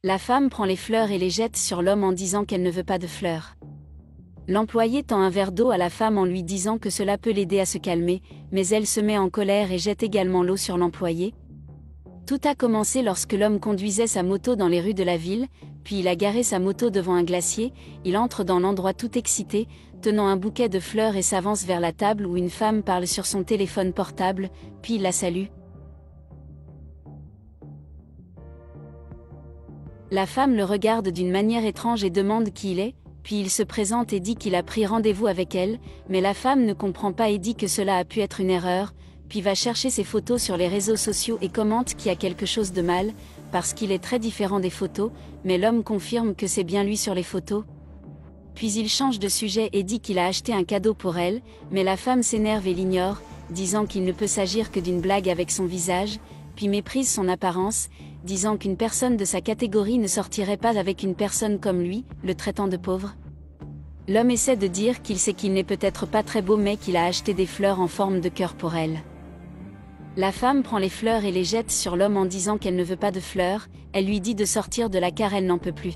La femme prend les fleurs et les jette sur l'homme en disant qu'elle ne veut pas de fleurs. L'employé tend un verre d'eau à la femme en lui disant que cela peut l'aider à se calmer, mais elle se met en colère et jette également l'eau sur l'employé. Tout a commencé lorsque l'homme conduisait sa moto dans les rues de la ville, puis il a garé sa moto devant un glacier, il entre dans l'endroit tout excité, tenant un bouquet de fleurs et s'avance vers la table où une femme parle sur son téléphone portable, puis il la salue. La femme le regarde d'une manière étrange et demande qui il est, puis il se présente et dit qu'il a pris rendez-vous avec elle, mais la femme ne comprend pas et dit que cela a pu être une erreur, puis va chercher ses photos sur les réseaux sociaux et commente qu'il y a quelque chose de mal, parce qu'il est très différent des photos, mais l'homme confirme que c'est bien lui sur les photos. Puis il change de sujet et dit qu'il a acheté un cadeau pour elle, mais la femme s'énerve et l'ignore, disant qu'il ne peut s'agir que d'une blague avec son visage, puis méprise son apparence, disant qu'une personne de sa catégorie ne sortirait pas avec une personne comme lui, le traitant de pauvre. L'homme essaie de dire qu'il sait qu'il n'est peut-être pas très beau mais qu'il a acheté des fleurs en forme de cœur pour elle. La femme prend les fleurs et les jette sur l'homme en disant qu'elle ne veut pas de fleurs, elle lui dit de sortir de là car elle n'en peut plus.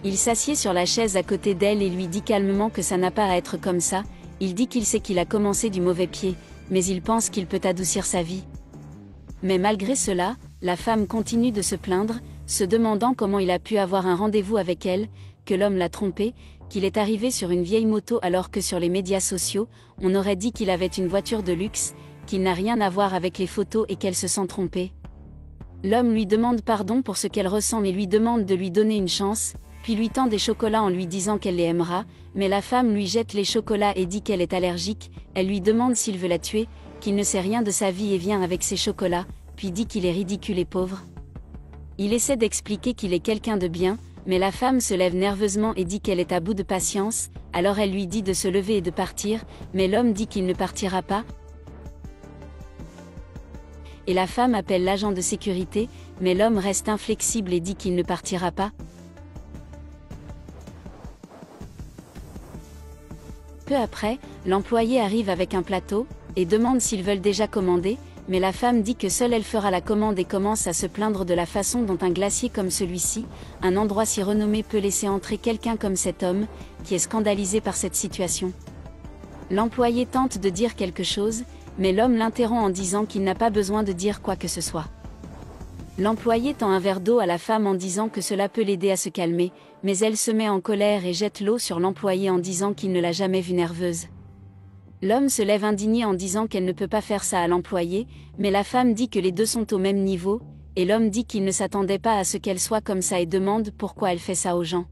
Il s'assied sur la chaise à côté d'elle et lui dit calmement que ça n'a pas à être comme ça, il dit qu'il sait qu'il a commencé du mauvais pied, mais il pense qu'il peut adoucir sa vie. Mais malgré cela, la femme continue de se plaindre, se demandant comment il a pu avoir un rendez-vous avec elle, que l'homme l'a trompé, qu'il est arrivé sur une vieille moto alors que sur les médias sociaux, on aurait dit qu'il avait une voiture de luxe, qu'il n'a rien à voir avec les photos et qu'elle se sent trompée. L'homme lui demande pardon pour ce qu'elle ressent mais lui demande de lui donner une chance, puis lui tend des chocolats en lui disant qu'elle les aimera, mais la femme lui jette les chocolats et dit qu'elle est allergique, elle lui demande s'il veut la tuer, qu'il ne sait rien de sa vie et vient avec ses chocolats, puis dit qu'il est ridicule et pauvre. Il essaie d'expliquer qu'il est quelqu'un de bien, mais la femme se lève nerveusement et dit qu'elle est à bout de patience, alors elle lui dit de se lever et de partir, mais l'homme dit qu'il ne partira pas. Et la femme appelle l'agent de sécurité, mais l'homme reste inflexible et dit qu'il ne partira pas. Peu après, l'employé arrive avec un plateau, et demande s'ils veulent déjà commander, mais la femme dit que seule elle fera la commande et commence à se plaindre de la façon dont un glacier comme celui-ci, un endroit si renommé peut laisser entrer quelqu'un comme cet homme, qui est scandalisé par cette situation. L'employé tente de dire quelque chose, mais l'homme l'interrompt en disant qu'il n'a pas besoin de dire quoi que ce soit. L'employé tend un verre d'eau à la femme en disant que cela peut l'aider à se calmer, mais elle se met en colère et jette l'eau sur l'employé en disant qu'il ne l'a jamais vue nerveuse. L'homme se lève indigné en disant qu'elle ne peut pas faire ça à l'employé, mais la femme dit que les deux sont au même niveau, et l'homme dit qu'il ne s'attendait pas à ce qu'elle soit comme ça et demande pourquoi elle fait ça aux gens.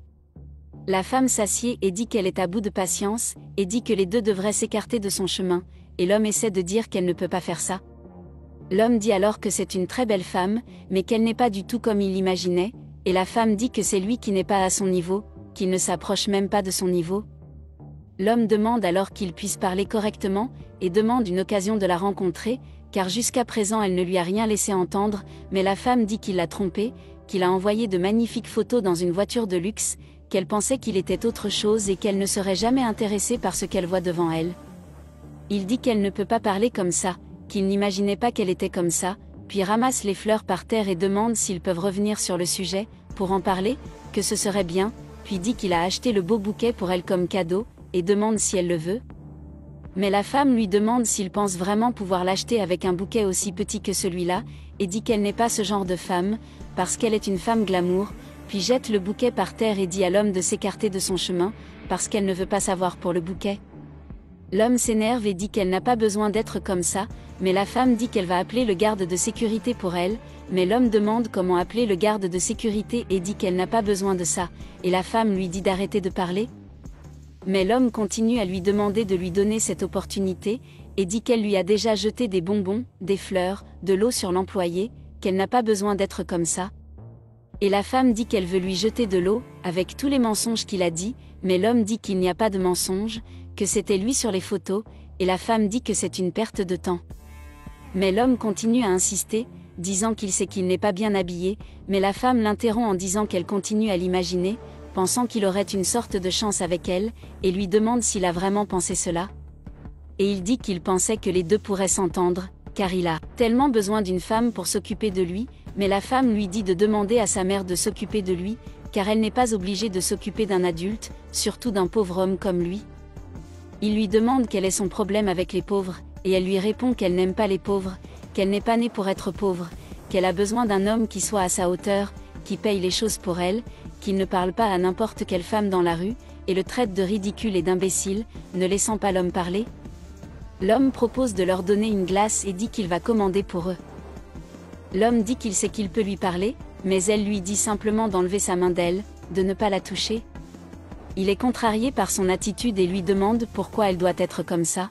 La femme s'assied et dit qu'elle est à bout de patience, et dit que les deux devraient s'écarter de son chemin, et l'homme essaie de dire qu'elle ne peut pas faire ça. L'homme dit alors que c'est une très belle femme, mais qu'elle n'est pas du tout comme il l'imaginait, et la femme dit que c'est lui qui n'est pas à son niveau, qu'il ne s'approche même pas de son niveau. L'homme demande alors qu'il puisse parler correctement, et demande une occasion de la rencontrer, car jusqu'à présent elle ne lui a rien laissé entendre, mais la femme dit qu'il l'a trompée, qu'il a envoyé de magnifiques photos dans une voiture de luxe, qu'elle pensait qu'il était autre chose et qu'elle ne serait jamais intéressée par ce qu'elle voit devant elle. Il dit qu'elle ne peut pas parler comme ça, qu'il n'imaginait pas qu'elle était comme ça, puis ramasse les fleurs par terre et demande s'ils peuvent revenir sur le sujet, pour en parler, que ce serait bien, puis dit qu'il a acheté le beau bouquet pour elle comme cadeau, et demande si elle le veut. Mais la femme lui demande s'il pense vraiment pouvoir l'acheter avec un bouquet aussi petit que celui-là, et dit qu'elle n'est pas ce genre de femme, parce qu'elle est une femme glamour, puis jette le bouquet par terre et dit à l'homme de s'écarter de son chemin, parce qu'elle ne veut pas savoir pour le bouquet. L'homme s'énerve et dit qu'elle n'a pas besoin d'être comme ça, mais la femme dit qu'elle va appeler le garde de sécurité pour elle, mais l'homme demande comment appeler le garde de sécurité et dit qu'elle n'a pas besoin de ça, et la femme lui dit d'arrêter de parler. Mais l'homme continue à lui demander de lui donner cette opportunité, et dit qu'elle lui a déjà jeté des bonbons, des fleurs, de l'eau sur l'employé, qu'elle n'a pas besoin d'être comme ça. Et la femme dit qu'elle veut lui jeter de l'eau, avec tous les mensonges qu'il a dit, mais l'homme dit qu'il n'y a pas de mensonges, que c'était lui sur les photos, et la femme dit que c'est une perte de temps. Mais l'homme continue à insister, disant qu'il sait qu'il n'est pas bien habillé, mais la femme l'interrompt en disant qu'elle continue à l'imaginer, pensant qu'il aurait une sorte de chance avec elle, et lui demande s'il a vraiment pensé cela. Et il dit qu'il pensait que les deux pourraient s'entendre, car il a tellement besoin d'une femme pour s'occuper de lui, mais la femme lui dit de demander à sa mère de s'occuper de lui, car elle n'est pas obligée de s'occuper d'un adulte, surtout d'un pauvre homme comme lui. Il lui demande quel est son problème avec les pauvres, et elle lui répond qu'elle n'aime pas les pauvres, qu'elle n'est pas née pour être pauvre, qu'elle a besoin d'un homme qui soit à sa hauteur, qui paye les choses pour elle, qu'il ne parle pas à n'importe quelle femme dans la rue, et le traite de ridicule et d'imbécile, ne laissant pas l'homme parler. L'homme propose de leur donner une glace et dit qu'il va commander pour eux. L'homme dit qu'il sait qu'il peut lui parler, mais elle lui dit simplement d'enlever sa main d'elle, de ne pas la toucher. Il est contrarié par son attitude et lui demande pourquoi elle doit être comme ça.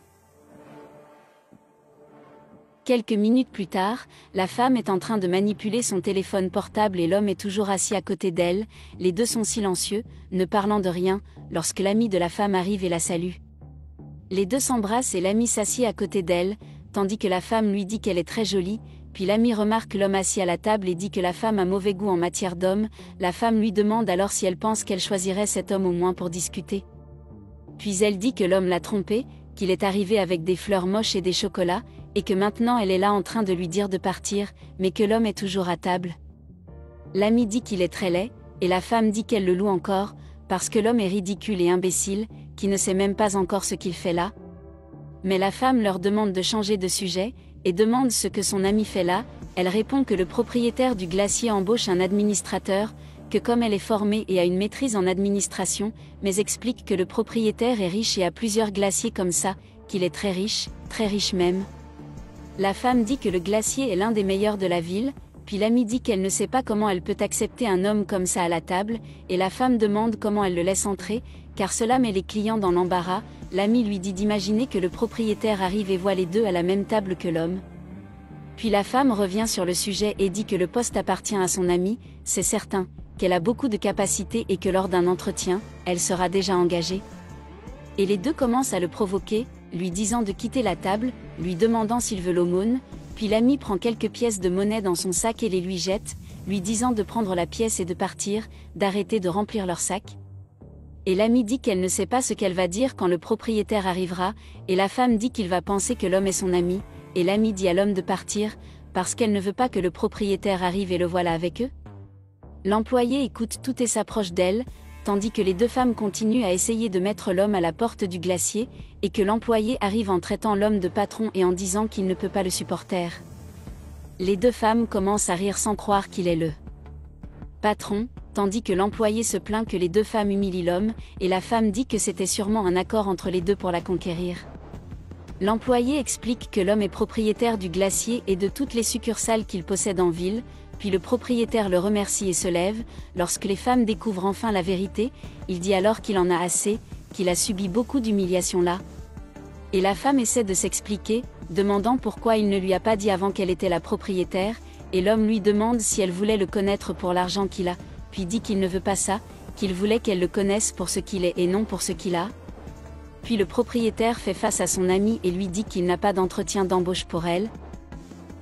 Quelques minutes plus tard, la femme est en train de manipuler son téléphone portable et l'homme est toujours assis à côté d'elle, les deux sont silencieux, ne parlant de rien, lorsque l'ami de la femme arrive et la salue. Les deux s'embrassent et l'ami s'assied à côté d'elle, tandis que la femme lui dit qu'elle est très jolie, puis l'ami remarque l'homme assis à la table et dit que la femme a mauvais goût en matière d'homme, la femme lui demande alors si elle pense qu'elle choisirait cet homme au moins pour discuter. Puis elle dit que l'homme l'a trompée, qu'il est arrivé avec des fleurs moches et des chocolats, et que maintenant elle est là en train de lui dire de partir, mais que l'homme est toujours à table. L'ami dit qu'il est très laid, et la femme dit qu'elle le loue encore, parce que l'homme est ridicule et imbécile, qui ne sait même pas encore ce qu'il fait là. Mais la femme leur demande de changer de sujet, et demande ce que son ami fait là. Elle répond que le propriétaire du glacier embauche un administrateur, que comme elle est formée et a une maîtrise en administration, mais explique que le propriétaire est riche et a plusieurs glaciers comme ça, qu'il est très riche même. La femme dit que le glacier est l'un des meilleurs de la ville, puis l'amie dit qu'elle ne sait pas comment elle peut accepter un homme comme ça à la table, et la femme demande comment elle le laisse entrer, car cela met les clients dans l'embarras. L'amie lui dit d'imaginer que le propriétaire arrive et voit les deux à la même table que l'homme. Puis la femme revient sur le sujet et dit que le poste appartient à son amie, c'est certain, qu'elle a beaucoup de capacités et que lors d'un entretien, elle sera déjà engagée. Et les deux commencent à le provoquer, lui disant de quitter la table, lui demandant s'il veut l'aumône, puis l'ami prend quelques pièces de monnaie dans son sac et les lui jette, lui disant de prendre la pièce et de partir, d'arrêter de remplir leur sac. Et l'ami dit qu'elle ne sait pas ce qu'elle va dire quand le propriétaire arrivera, et la femme dit qu'il va penser que l'homme est son ami, et l'ami dit à l'homme de partir, parce qu'elle ne veut pas que le propriétaire arrive et le voilà avec eux. L'employé écoute tout et s'approche d'elle, tandis que les deux femmes continuent à essayer de mettre l'homme à la porte du glacier, et que l'employé arrive en traitant l'homme de patron et en disant qu'il ne peut pas le supporter. Les deux femmes commencent à rire sans croire qu'il est le patron, tandis que l'employé se plaint que les deux femmes humilient l'homme, et la femme dit que c'était sûrement un accord entre les deux pour la conquérir. L'employé explique que l'homme est propriétaire du glacier et de toutes les succursales qu'il possède en ville, puis le propriétaire le remercie et se lève. Lorsque les femmes découvrent enfin la vérité, il dit alors qu'il en a assez, qu'il a subi beaucoup d'humiliations là. Et la femme essaie de s'expliquer, demandant pourquoi il ne lui a pas dit avant qu'elle était la propriétaire, et l'homme lui demande si elle voulait le connaître pour l'argent qu'il a, puis dit qu'il ne veut pas ça, qu'il voulait qu'elle le connaisse pour ce qu'il est et non pour ce qu'il a. Puis le propriétaire fait face à son ami et lui dit qu'il n'a pas d'entretien d'embauche pour elle.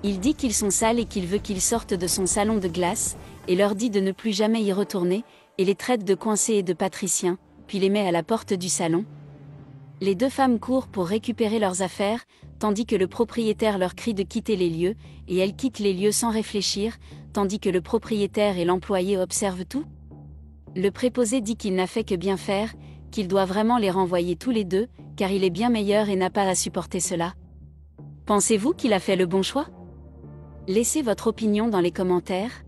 Il dit qu'ils sont sales et qu'il veut qu'ils sortent de son salon de glace, et leur dit de ne plus jamais y retourner, et les traite de coincés et de patriciens, puis les met à la porte du salon. Les deux femmes courent pour récupérer leurs affaires, tandis que le propriétaire leur crie de quitter les lieux, et elles quittent les lieux sans réfléchir, tandis que le propriétaire et l'employé observent tout. Le préposé dit qu'il n'a fait que bien faire, qu'il doit vraiment les renvoyer tous les deux, car il est bien meilleur et n'a pas à supporter cela. Pensez-vous qu'il a fait le bon choix ? Laissez votre opinion dans les commentaires.